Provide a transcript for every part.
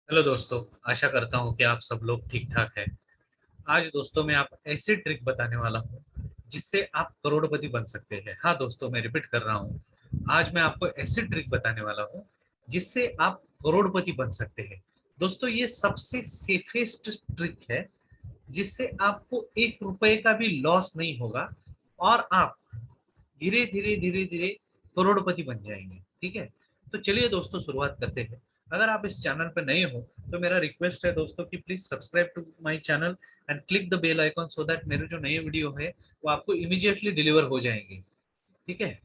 Hello दोस्तों। आशा करता हूँ कि आप सब लोग ठीक ठाक हैं। आज दोस्तों मैं आप ऐसे ट्रिक बताने वाला हूँ जिससे आप करोड़पति बन सकते हैं। हाँ दोस्तों, मैं रिपीट कर रहा हूँ। आज मैं आपको ऐसे ट्रिक बताने वाला हूँ जिससे आप करोड़पति बन सकते हैं। दोस्तों, ये सबसे सेफेस्ट ट्रिक है जिससे आपको 1 रुपए का भी लॉस नहीं होगा और आप धीरे धीरे धीरे धीरे करोड़पति बन जाएंगे। ठीक है, तो चलिए दोस्तों शुरुआत करते हैं। अगर आप इस चैनल पर नए हो तो मेरा रिक्वेस्ट है दोस्तों कि please subscribe to my channel and click the bell icon so that मेरे जो नए वीडियो है वो आपको इमीडिएटली डिलीवर हो जाएंगे। ठीक है।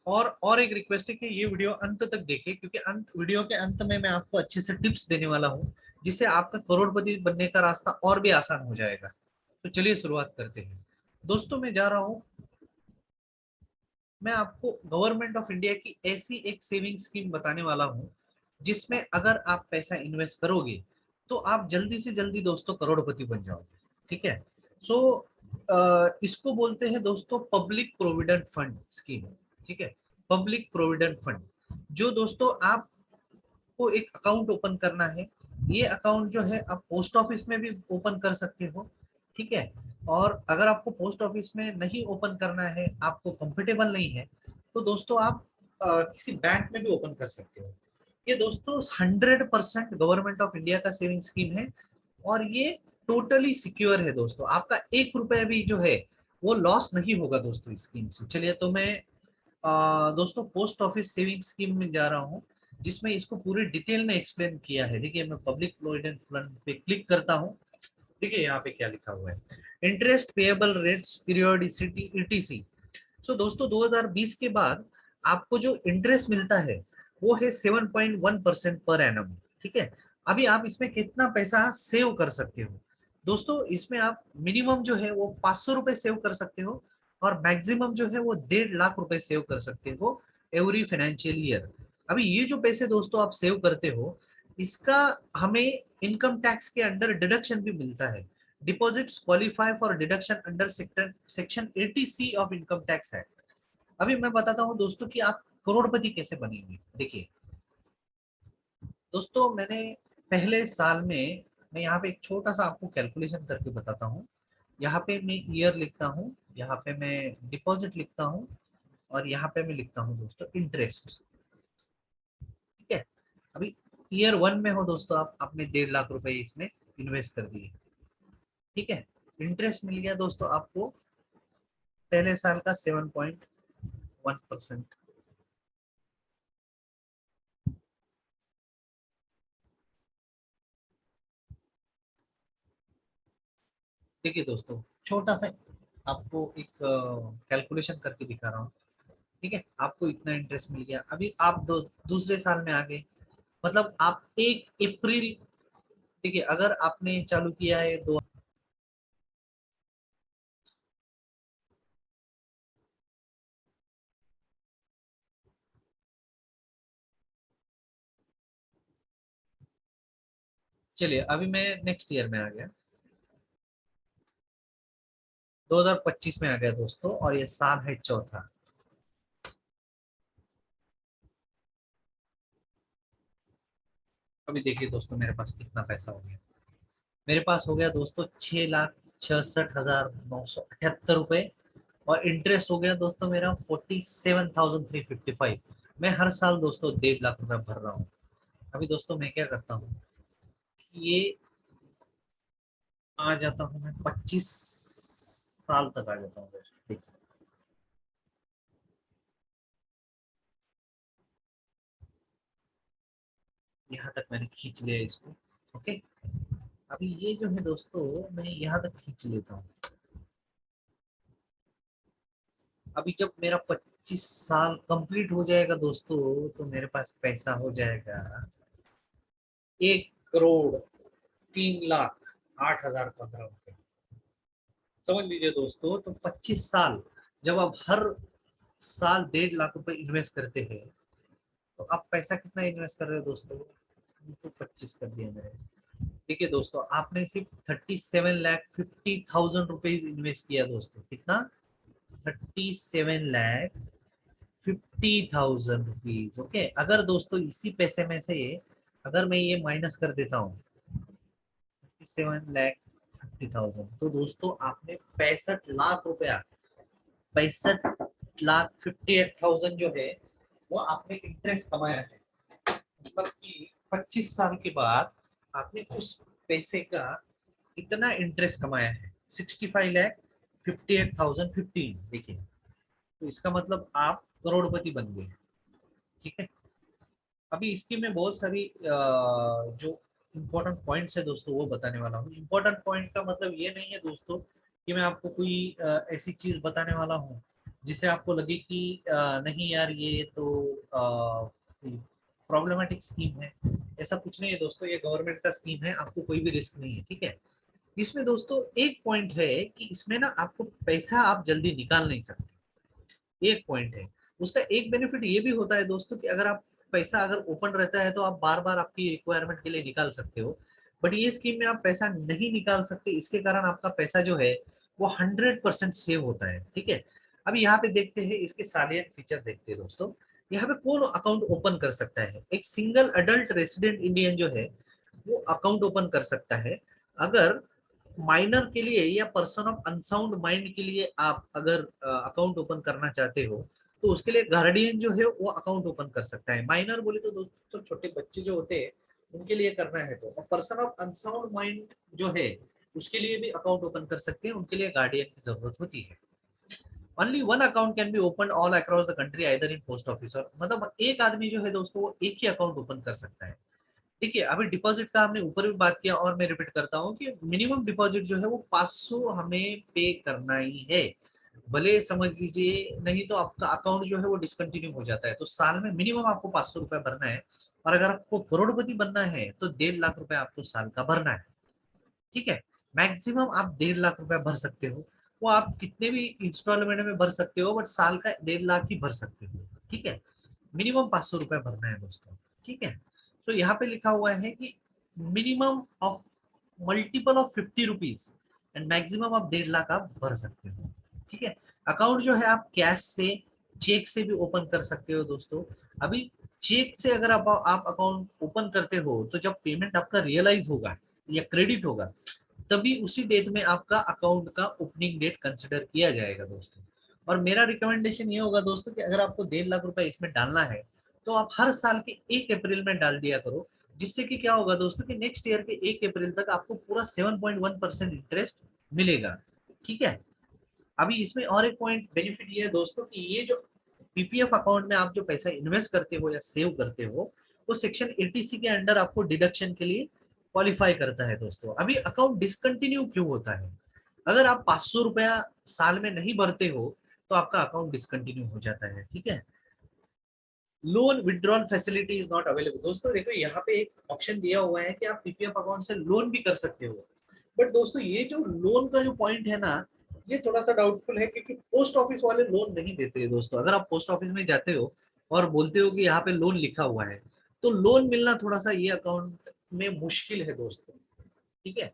और एक रिक्वेस्ट है कि ये वीडियो अंत तक देखिए, क्योंकि वीडियो के अंत में मैं आपको अच्छे से टिप्स देने वाला हूँ जिससे आपका करोड़पति बनने का रास्ता और भी आसान हो जाएगा। तो चलिए शुरुआत करते हैं। दोस्तों, मैं जा रहा हूँ, मैं आपको गवर्नमेंट ऑफ इंडिया की ऐसी एक सेविंग स्कीम बताने वाला हूं जिसमें अगर आप पैसा इन्वेस्ट करोगे तो आप जल्दी से जल्दी दोस्तों करोड़पति बन जाओगे। ठीक है। सो इसको बोलते हैं दोस्तों पब्लिक प्रोविडेंट फंड स्कीम। ठीक है, पब्लिक प्रोविडेंट फंड। जो दोस्तों आपको एक अकाउंट ओपन करना है, ये अकाउंट जो है आप पोस्ट ऑफिस में भी ओपन कर सकते हो। ठीक है। और अगर आपको पोस्ट ऑफिस में नहीं ओपन करना है, आपको कंफर्टेबल नहीं है, तो दोस्तों आप किसी बैंक में भी ओपन कर सकते हो। ये दोस्तों 100% गवर्नमेंट ऑफ इंडिया का सेविंग स्कीम है और ये टोटली सिक्योर है दोस्तों। आपका 1 रुपया भी जो है वो लॉस नहीं होगा दोस्तों इस स्कीम से। चलिए, तो मैं दोस्तों पोस्ट ऑफिस सेविंग स्कीम में जा रहा हूँ जिसमें इसको पूरी डिटेल में एक्सप्लेन किया है। देखिए, मैं पब्लिक प्रोविडेंट फंड पे क्लिक करता हूँ। देखिए यहाँ पे क्या लिखा हुआ है, interest payable rates periodicity ETC. So दोस्तों 2020 के बाद आपको जो इंटरेस्ट मिलता है वो है 7.1% पर एनम। ठीक है। अभी आप इसमें कितना पैसा सेव कर सकते हो दोस्तों? इसमें आप मिनिमम जो है वो 500 रुपए सेव कर सकते हो और मैक्सिमम जो है वो 1.5 लाख रुपए सेव कर सकते हो एवरी फाइनेंशियल ईयर। अभी ये जो पैसे दोस्तों आप सेव करते हो, इसका हमें इनकम टैक्स के अंडर डिडक्शन भी मिलता है। Deposits qualify for deduction under section 80C of income tax act. अभी मैं बताता हूँ दोस्तों कि आप करोड़पति कैसे बनेंगे। देखिए दोस्तों, मैंने पहले साल में, मैं यहाँ पे एक छोटा सा आपको कैलकुलेशन करके बताता हूँ। यहाँ पे मैं ईयर लिखता हूँ, यहाँ पे मैं डिपॉजिट लिखता हूँ और यहाँ पे मैं लिखता हूँ दोस्तों इंटरेस्ट। ठीक है। अभी ईयर 1 में हो दोस्तों, आप आपने 1.5 लाख रुपए इसमें इन्वेस्ट कर दिए। ठीक है। इंटरेस्ट मिल गया दोस्तों आपको पहले साल का 7.1%। देखिए दोस्तों, छोटा सा आपको एक कैलकुलेशन करके दिखा रहा हूँ। ठीक है, आपको इतना इंटरेस्ट मिल गया। अभी आप दूसरे साल में आ गए, मतलब आप 1 अप्रैल, देखिए अगर आपने चालू किया है दो, चलिए अभी मैं नेक्स्ट ईयर में आ गया, 2025 में आ गया दोस्तों, और ये साल है चौथा। अभी देखिए दोस्तों मेरे पास कितना पैसा हो गया। मेरे पास हो गया दोस्तों 6,66,978 रुपए। और इंटरेस्ट हो गया दोस्तों मेरा 47,355। मैं हर साल दोस्तों 1.5 लाख रुपए भर रहा हूँ। अभी दोस्तों मैं क्या करता हूँ, ये आ जाता हूँ, मैं 25 साल तक आ जाता हूँ दोस्तों। देखिए यहाँ तक मैंने खींच लिया इसको। ओके। अभी ये जो है दोस्तों, मैं यहाँ तक खींच लेता हूँ। अभी जब मेरा 25 साल कंप्लीट हो जाएगा दोस्तों, तो मेरे पास पैसा हो जाएगा 1,03,08,015 रुपए। समझ लीजिए दोस्तों, तो 25 साल, जब आप हर साल 1.5 लाख रुपए इन्वेस्ट करते हैं, तो आप पैसा कितना इन्वेस्ट कर रहे हो दोस्तों? तो 25 कर दिया मैंने। देखिए दोस्तों, आपने सिर्फ 37,50,000 रुपीज इन्वेस्ट किया दोस्तों। कितना? 37,50,000 रुपीज। ओके। अगर दोस्तों इसी पैसे में से अगर मैं ये माइनस कर देता हूँ 57,50,000, तो दोस्तों आपने 65 लाख रुपया, 65,58,000 जो है वो आपने इंटरेस्ट कमाया है। मतलब कि 25 साल के बाद आपने उस पैसे का इतना इंटरेस्ट कमाया है, 65,58,015। देखिए, तो इसका मतलब आप करोड़पति बन गए। ठीक है। अभी इसकी मैं बहुत सारी जो इम्पोर्टेंट पॉइंट्स है दोस्तों वो बताने वाला हूँ। इम्पोर्टेंट पॉइंट का मतलब ये नहीं है दोस्तों कि मैं आपको कोई ऐसी चीज बताने वाला हूँ जिससे आपको लगे कि नहीं यार ये तो प्रॉब्लमेटिक स्कीम है। ऐसा कुछ नहीं है दोस्तों, ये गवर्नमेंट का स्कीम है, आपको कोई भी रिस्क नहीं है। ठीक है। इसमें दोस्तों एक पॉइंट है कि इसमें ना आपको पैसा आप जल्दी निकाल नहीं सकते, एक पॉइंट है। उसका एक बेनिफिट ये भी होता है दोस्तों कि अगर आप पैसा अगर ओपन रहता है तो आप बार बार आपकी रिक्वायरमेंट के लिए निकाल सकते हो। बट ये स्कीम में आप पैसा नहीं निकाल सकते, इसके कारण आपका पैसा जो है वो 100% सेव होता है। ठीक है। अभी यहाँ पे देखते हैं इसके सालियंट फीचर, देखते हैं दोस्तों। यहाँ पे कौन अकाउंट ओपन कर सकता है? एक सिंगल अडल्ट रेसिडेंट इंडियन जो है वो अकाउंट ओपन कर सकता है। अगर माइनर के लिए या पर्सन ऑफ अनसाउंड माइंड के लिए आप अगर अकाउंट ओपन करना चाहते हो तो उसके लिए गार्डियन जो है वो अकाउंट ओपन कर सकता है। माइनर बोले तो दोस्तों छोटे बच्चे जो होते हैं उनके लिए करना है तो, और पर्सन ऑफ अनसाउंड माइंड जो है उसके लिए भी अकाउंट ओपन कर सकते हैं, उनके लिए गार्डियन की जरूरत होती है। Only one account can be open all across the country either in post office, और मतलब एक आदमी जो है दोस्तों वो एक ही अकाउंट ओपन कर सकता है। ठीक है। अभी डिपॉजिट का हमने ऊपर भी बात किया और मैं रिपीट करता हूँ कि मिनिमम डिपॉजिट जो है वो 500 हमें पे करना ही है। भले समझ लीजिए नहीं तो आपका अकाउंट जो है वो डिसकंटिन्यू हो जाता है, तो साल में मिनिमम आपको 500 रुपया भरना है। और अगर आपको करोड़पति बनना है तो 1.5 लाख रुपया आपको साल का भरना है। ठीक है। मैक्सिमम आप 1.5 लाख रुपया भर सकते हो, वो आप कितने भी इंस्टॉलमेंट में भर सकते हो, बट साल का 1.5 लाख ही भर सकते हो। ठीक है। मिनिमम 500 रुपया भरना है दोस्तों। ठीक है। सो यहाँ पे लिखा हुआ है कि minimum of multiple of 50 rupees and maximum आप 1.5 लाख आप भर सकते हो। ठीक है। अकाउंट जो है आप कैश से, चेक से भी ओपन कर सकते हो दोस्तों। अभी चेक से अगर आप अकाउंट ओपन करते हो तो जब पेमेंट आपका रियलाइज होगा या क्रेडिट होगा तभी उसी डेट में आपका अकाउंट का ओपनिंग डेट कंसिडर किया जाएगा दोस्तों। और मेरा रिकमेंडेशन ये होगा दोस्तों कि अगर आपको 1.5 लाख रुपए इसमें डालना है तो आप हर साल के 1 अप्रैल में डाल दिया करो, जिससे कि क्या होगा दोस्तों कि नेक्स्ट ईयर के 1 अप्रैल तक आपको पूरा 7.1% इंटरेस्ट मिलेगा। ठीक है। अभी इसमें और एक पॉइंट बेनिफिट ये है दोस्तों कि ये जो पीपीएफ अकाउंट में आप जो पैसा इन्वेस्ट करते हो या सेव करते हो वो सेक्शन 80C के अंडर आपको डिडक्शन के लिए क्वालिफाई करता है दोस्तों। अभी अकाउंट डिसकंटिन्यू क्यों होता है? अगर आप 500 रुपया साल में नहीं भरते हो तो आपका अकाउंट डिसकंटिन्यू हो जाता है। ठीक है। Loan withdrawal facility is not available. दोस्तों देखो यहाँ पे एक ऑप्शन दिया हुआ है कि आप पीपीएफ अकाउंट से लोन भी कर सकते हो, बट दोस्तों ये जो लोन का जो पॉइंट है ना ये थोड़ा सा डाउटफुल है, क्योंकि पोस्ट ऑफिस वाले लोन नहीं देते हैं दोस्तों। अगर आप पोस्ट ऑफिस में जाते हो और बोलते हो कि यहाँ पे लोन लिखा हुआ है तो लोन मिलना थोड़ा सा ये अकाउंट में मुश्किल है दोस्तों। ठीक है।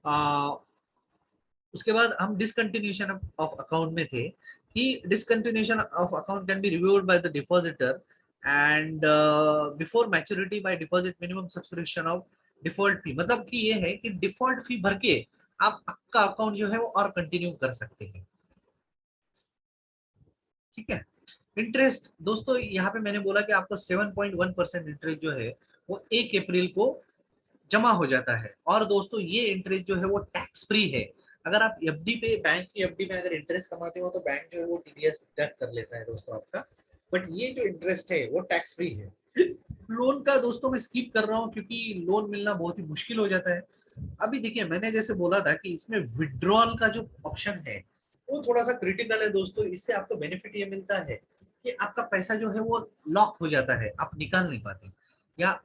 आ, उसके बाद हम डिसकंटिन्यूशन ऑफ अकाउंट में थे कि discontinuation of account can be reviewed by the depositor and before maturity by deposit minimum subscription of default fee. मतलब कि ये है कि डिफॉल्ट फी भर के आप आपका अकाउंट जो है वो और कंटिन्यू कर सकते हैं। ठीक है। इंटरेस्ट दोस्तों यहाँ पे मैंने बोला कि आपको 7.1% इंटरेस्ट जो है वो 1 अप्रैल को जमा हो जाता है। और दोस्तों ये इंटरेस्ट जो है वो टैक्स फ्री है। अगर आप एफडी पे, बैंक की एफडी में अगर इंटरेस्ट कमाते हो तो बैंक जो है वो टीडीएस डिडक्ट कर लेता है दोस्तों आपका, बट ये जो इंटरेस्ट है वो टैक्स फ्री है। लोन का दोस्तों मैं स्किप कर रहा हूँ क्योंकि लोन मिलना बहुत ही मुश्किल हो जाता है। अभी देखिए मैंने जैसे बोला था कि इसमें विड्रॉल का जो ऑप्शन है वो थोड़ा सा क्रिटिकल है दोस्तों। इससे आपको बेनिफिट ये मिलता है कि आपका पैसा जो है वो लॉक हो जाता है, आप निकाल नहीं पाते। या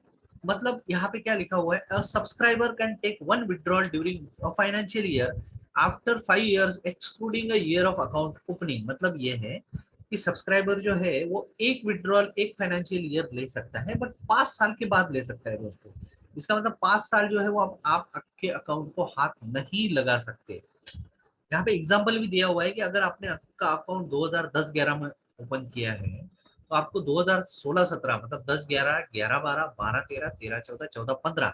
मतलब यहाँ पे क्या लिखा हुआ है, subscriber can take one withdrawal during financial year after 5 years excluding a year of account opening. मतलब ये है कि सब्सक्राइबर जो है वो एक विड्रॉल एक फाइनेंशियल ईयर ले सकता है, बट 5 साल के बाद ले सकता है दोस्तों। इसका मतलब 5 साल जो है वो आप आपके अकाउंट को हाथ नहीं लगा सकते। यहाँ पे एग्जाम्पल भी दिया हुआ है कि अगर आपने आपका अकाउंट 2010-11 में ओपन किया है तो आपको 2016-17 मतलब 10-11, 11-12, 12-13, 13-14, 14-15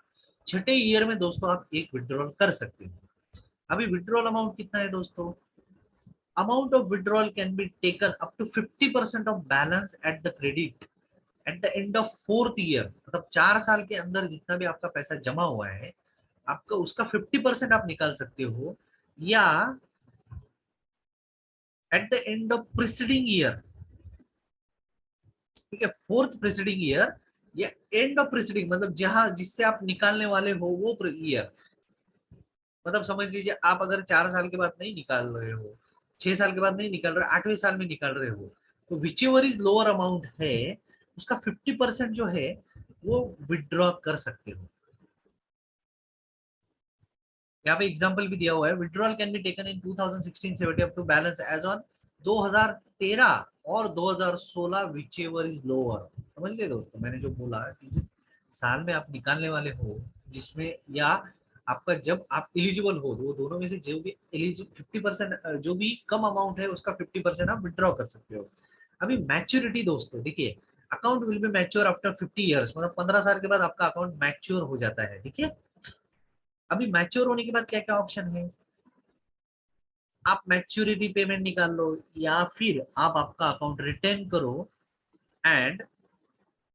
छठे ईयर में दोस्तों आप एक विड्रॉल कर सकते हो। अभी विड्रॉल अमाउंट कितना है दोस्तों? Amount of withdrawal can be taken up to 50% of balance at the credit at the end of fourth year, मतलब 4 साल के अंदर जितना भी आपका पैसा जमा हुआ है आपका उसका 50% आप निकाल सकते हो, या eight the end of preceding year, ठीक है, फोर्थ प्रिसीडिंग ईयर या एंड ऑफ प्रिसीडिंग मतलब जहां जिससे आप निकालने वाले हो वो ईयर। मतलब समझ लीजिए आप अगर 4 साल के बाद नहीं निकाल रहे हो, 6 साल के बाद नहीं निकाल रहे, 8वें साल में निकाल रहे हो, तो which ever is lower amount है उसका 50% जो है वो विड्रॉ कर सकते हो। यहाँ पे एग्जांपल भी दिया हुआ है, withdrawal can be taken in 2016-17 up to balance as on 2013 और 2016 विच एवर इज लोअर। समझ गए दोस्तों मैंने जो बोला कि जिस साल में आप निकालने वाले हो, जिसमें या आपका जब आप एलिजिबल हो, वो दोनों में से जो भी एलिजिबल 50% जो भी कम अमाउंट है उसका 50% आप विड्रॉ कर सकते हो। अभी मैच्योरिटी दोस्तों देखिए, account will be mature after 50 years, मतलब 15 साल के बाद आपका अकाउंट मैच्योर हो जाता है, ठीक है। अभी मैच्योर होने के बाद क्या क्या ऑप्शन है, आप मैच्योरिटी पेमेंट निकाल लो या फिर आप आपका अकाउंट रिटेन करो एंड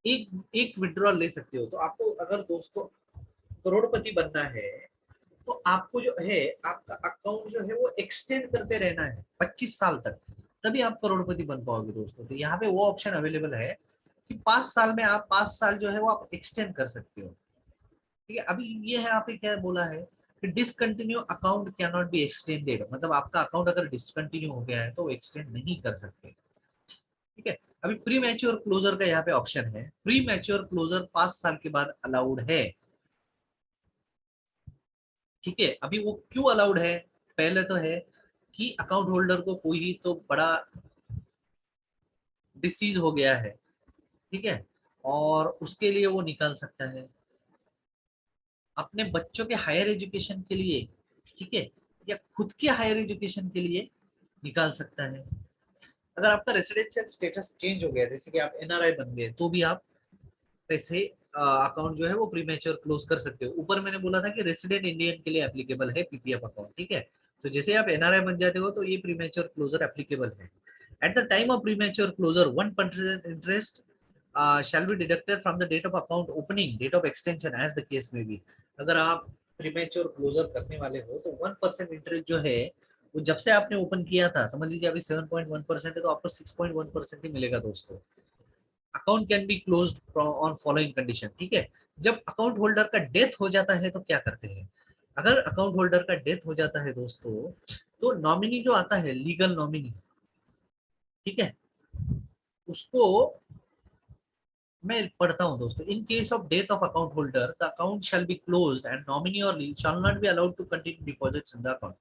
एक एक विड्रॉल ले सकते हो। तो आपको अगर दोस्तों करोड़पति बनना है तो आपको जो है आपका अकाउंट जो है वो एक्सटेंड करते रहना है 25 साल तक, तभी आप करोड़पति बन पाओगे दोस्तों। तो यहाँ पे वो ऑप्शन अवेलेबल है कि 5 साल में आप 5 साल जो है वो आप एक्सटेंड कर सकते हो, ठीक है। अभी ये है आपने क्या बोला है कि discontinue account can not be extended, मतलब आपका अकाउंट अगर डिसकंटिन्यू हो गया है तो एक्सटेंड नहीं कर सकते, ठीक है। अभी प्री मैच्योर क्लोजर का यहाँ पे ऑप्शन है, प्री मैच्योर क्लोजर 5 साल के बाद अलाउड है, ठीक है। अभी वो क्यों अलाउड है, पहले तो है कि अकाउंट होल्डर को कोई तो बड़ा डिसीज हो गया है, ठीक है, और उसके लिए वो निकाल सकता है अपने बच्चों के हायर एजुकेशन के लिए, ठीक है, या खुद के हायर एजुकेशन के लिए निकाल सकता है। अगर आपका रेसिडेंशियल स्टेटस चेंज हो गया जैसे कि आप एनआरआई बन गए तो भी आप पैसे अकाउंट जो है वो प्रीमेच्योर क्लोज कर सकते हो। ऊपर मैंने बोला था कि रेसिडेंट इंडियन के लिए एप्लीकेबल है पीपीएफ अकाउंट, ठीक है। तो जैसे आप एनआरआई बन जाते हो तो ये प्रीमेच्योर क्लोजर एप्लीकेबल है। At the time of premature closure 1% interest shall be deducted from the date of account opening, date of extension as the case may be। अगर आप प्रीमेच्योर क्लोजर करने वाले हो तो 1% इंटरेस्ट जो है वो जब से आपने ओपन किया था, समझ लीजिए अभी 7.1% है तो आपको 6.1% ही मिलेगा दोस्तों। Account can be close on following condition, ठीक है। जब अकाउंट होल्डर का डेथ हो जाता है तो क्या करते हैं, अगर अकाउंट होल्डर का डेथ हो जाता है दोस्तों तो नॉमिनी जो आता है लीगल नॉमिनी, ठीक है, उसको मैं पढ़ता हूं दोस्तों। In case of death of account holder the account shall be closed and nominee और shall not be allowed to continue deposits in the account.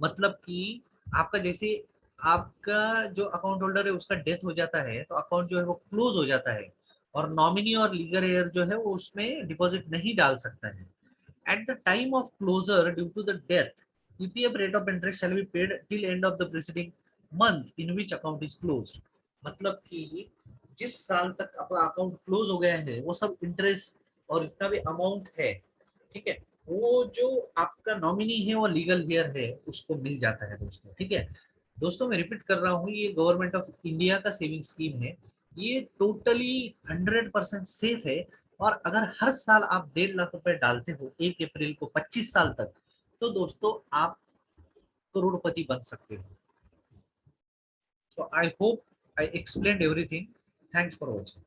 मतलब कि आपका जैसे आपका जो अकाउंट होल्डर है उसका डेथ हो जाता है तो अकाउंट जो है वो क्लोज हो जाता है और नॉमिनी और लीगल हेयर जो है वो उसमें डिपॉजिट नहीं डाल सकता है। At the time of closure due to the death PPF rate of interest shall be paid till end of the preceding month in which account is closed. मतलब कि जिस साल तक आपका अकाउंट क्लोज हो गया है वो सब इंटरेस्ट और जितना भी अमाउंट है, ठीक है, वो जो आपका नॉमिनी है वो लीगल हेयर है उसको मिल जाता है दोस्तों, ठीक है। दोस्तों मैं रिपीट कर रहा हूँ, ये गवर्नमेंट ऑफ इंडिया का सेविंग स्कीम है, ये टोटली 100% सेफ है। और अगर हर साल आप 1.5 लाख रुपए डालते हो 1 अप्रैल को 25 साल तक, तो दोस्तों आप करोड़पति बन सकते हो। So I hope I explained everything. Thanks for watching.